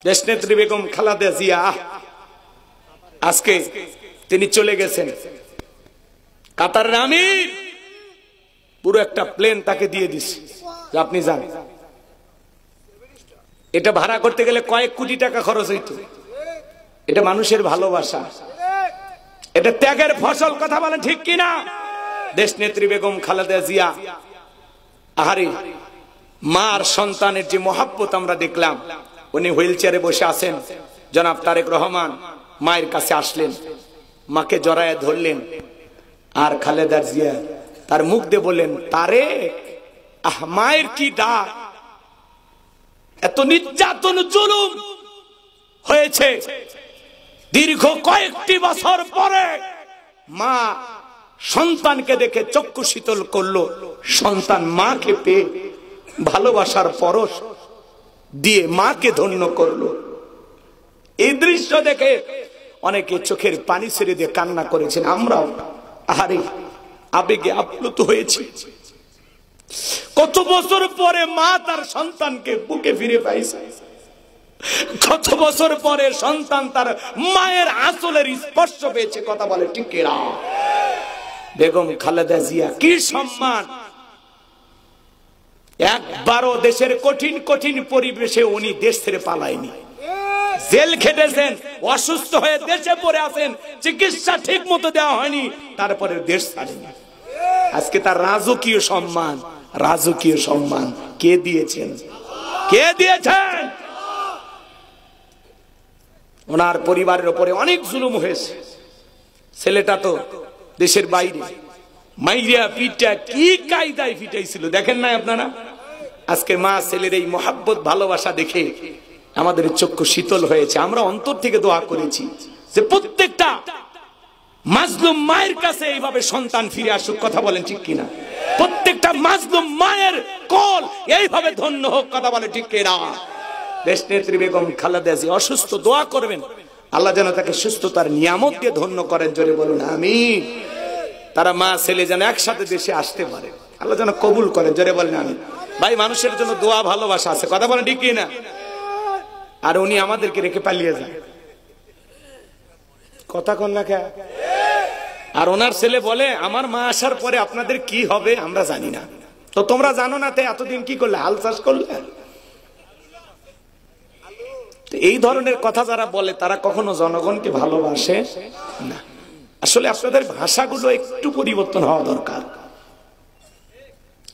দেশনেত্রী বেগম খালেদা জিয়া আজকে তিনি চলে গেছেন। কাতারের আমির পুরো একটা প্লেন তাকে দিয়ে দিছে যে আপনি যান। এটা ভাড়া করতে গেলে কয়েক কোটি টাকা খরচ হইতো। এটা মানুষের ভালোবাসা, এটা ত্যাগের ফসল। কথা বলেন ঠিক কিনা? দেশনেত্রী বেগম খালেদা জিয়া আহারে মার সন্তানের যে মহাব্বত আমরা দেখলাম। উনি হুইল চেয়ারে বসে আছেন, জনাব তারেক রহমান মায়ের কাছে আসলেন, মাকে জড়ায় ধরলেন, আর খালেদা জিয়া তার মুখ দিয়ে বললেন, তারেক মায়ের কি ডাক। এত নির্যাতন জুলুম হয়েছে, দীর্ঘ কয়েকটি বছর পরে মা সন্তানকে দেখে চক্ষু শীতল করলো। সন্তান মাকে পেয়ে ভালোবাসার পরশ দিয়ে মাকে ধন্য করলো। এই দৃশ্য দেখে অনেকে চোখের পানি ছেড়ে দিয়ে কান্না করেছেন। আমরাও আহারে আবেগে আপ্লুত হয়েছি। কত বছর পরে মা তার সন্তানকে বুকে ফিরে পাইছে, কত বছর পরে সন্তান তার মায়ের আঁচলের স্পর্শ পেয়েছে। কথা বলে ঠিক কিনা? বেগম খালেদা জিয়া কি সম্মান! একবারও দেশের কঠিন কঠিন পরিবেশে উনি দেশ ছেড়ে পালায়নি। জেল খেটেছেন, অসুস্থ হয়ে দেশে পড়ে আছেন, চিকিৎসা ঠিক মতো দেওয়া হয়নি, তারপরে দেশ ছাড়েনি। আজকে তার রাজকীয় সম্মান, রাজকীয় সম্মান কে দিয়েছেন? কে দিয়েছেন? ওনার পরিবারের উপরে অনেক জুলুম হয়েছে। ছেলেটা তো দেশের বাইরে, মাইরিয়া পিটা কি কায়দায় পিটাইছিল দেখেন না আপনারা? আজকে মা ছেলের এই মহাব্বত ভালোবাসা দেখে আমাদের চক্ষু শীতল হয়েছে। আমরা অন্তর থেকে দোয়া করেছি যে প্রত্যেকটা মাজলুম মায়ের কাছে এইভাবে সন্তান ফিরে আসুক। কথা বলেন ঠিক কিনা? প্রত্যেকটা মাজলুম মায়ের কোল এইভাবে ধন্য হোক। কথা বলে ঠিক কিনা? দেশনেত্রী বেগম খালেদা জিয়া অসুস্থ, দোয়া করবেন আল্লাহ যেন তাকে সুস্থতার নিয়ামত দিয়ে ধন্য করেন। জোরে বলুন আমিন। তারা মা ছেলে যেন একসাথে দেশে আসতে পারে, আল্লাহ যেন কবুল করেন। জোরে বলেন আমিন। ভাই, মানুষের জন্য দোয়া ভালোবাসা আছে। কথা বলেন ঠিক কিনা? আর উনি আমাদেরকে রেখে পালিয়ে যায়। কথা কন না কে? আর ওনার ছেলে বলে, আমার মা আসার পরে আপনাদের কি হবে আমরা জানি না। তো তোমরা জানো না, তাই এতদিন কি করলে? হাল চাষ করলে। এই ধরনের কথা যারা বলে তারা কখনো জনগণকে ভালোবাসে না। আসলে আপনাদের ভাষাগুলো একটু পরিবর্তন হওয়া দরকার।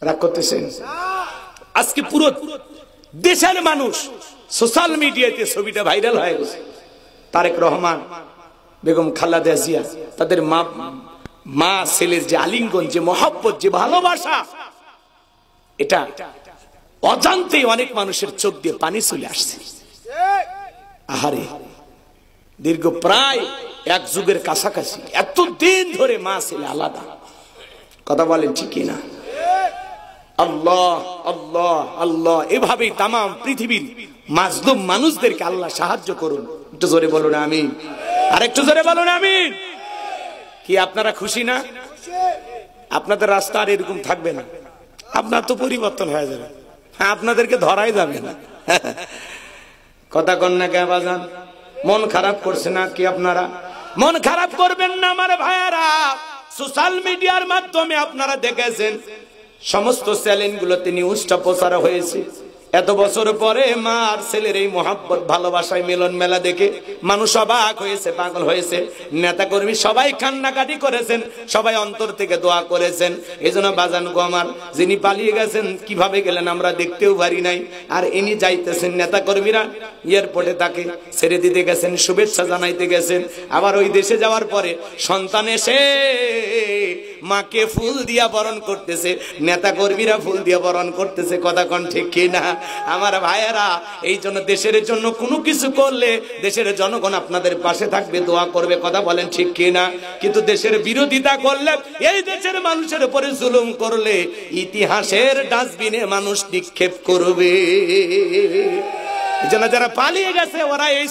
রাগ করতেছেন? আজকে পুরো দেশের মানুষ সোশ্যাল মিডিয়াতে ছবিটা ভাইরাল হয়ে গেছে। তারেক রহমান, বেগম খালেদা জিয়া, তাদের মা ছেলের যে আলিঙ্গন, যে মহব্বত, যে ভালোবাসা, এটা অজান্তেই অনেক মানুষের চোখ দিয়ে পানি চলে আসছে। আহারে, দীর্ঘ প্রায় এক যুগের কাছাকাছি এতদিন ধরে মা ছেলে আলাদা। কথা বলেন ঠিক কিনা? আল্লাহ আল্লাহ আল্লাহ। এভাবেই তাম পৃথিবীর মাজলুম মানুষদেরকে আল্লাহ সাহায্য করুন। একটু জোরে বলুন আমিন। আর একটু জোরে বলুন আমিন। কি আপনারা খুশি না? আপনাদের রাস্তা আর এরকম থাকবে না, আপনার তো পরিবর্তন হয়ে যাবে। হ্যাঁ, আপনাদেরকে ধরাই যাবে না। কথা কন না কে বাজান? মন খারাপ করছে না কি আপনারা? মন খারাপ করবেন না আমার ভাইয়ারা। সোশ্যাল মিডিয়ার মাধ্যমে আপনারা দেখেছেন সমস্ত চ্যানেলগুলোতে নিউজটা প্রচার হয়েছে। এত বছর পরে মা আর ছেলের এই মহাব্বত ভালোবাসায় মিলন মেলা দেখে মানুষ অবাক হয়েছে, পাগল হয়েছে। নেতা কর্মী সবাই কান্নাকাটি করেছেন, সবাই অন্তর থেকে দোয়া করেছেন। এই জন্য বাজান গো আমার, যিনি পালিয়ে গেছেন কিভাবে গেলেন আমরা দেখতেও পারি নাই। আর ইনি যাইতেছেন, নেতা কর্মীরা এয়ারপোর্টে তাকে ছেড়ে দিতে গেছেন, শুভেচ্ছা জানাইতে গেছেন। আবার ওই দেশে যাওয়ার পরে সন্তান এসে মাকে ফুল দিয়া বরণ করতেছে, নেতা কর্মীরা ফুল দিয়া বরণ করতেছে। কথা কন ঠিক কিনা আমার ভাইয়েরা? এই জন্য দেশের জন্য কোনো কিছু করলে দেশের জনগণ আপনাদের পাশে থাকবে, দোয়া করবে। কথা বলেন ঠিক কিনা? কিন্তু দেশের বিরোধিতা করলে, এই দেশের মানুষের উপরে জুলুম করলে ইতিহাসের ডাস্টবিনে মানুষ নিক্ষেপ করবে। এই জন্য যারা পালিয়ে গেছে ওরা এই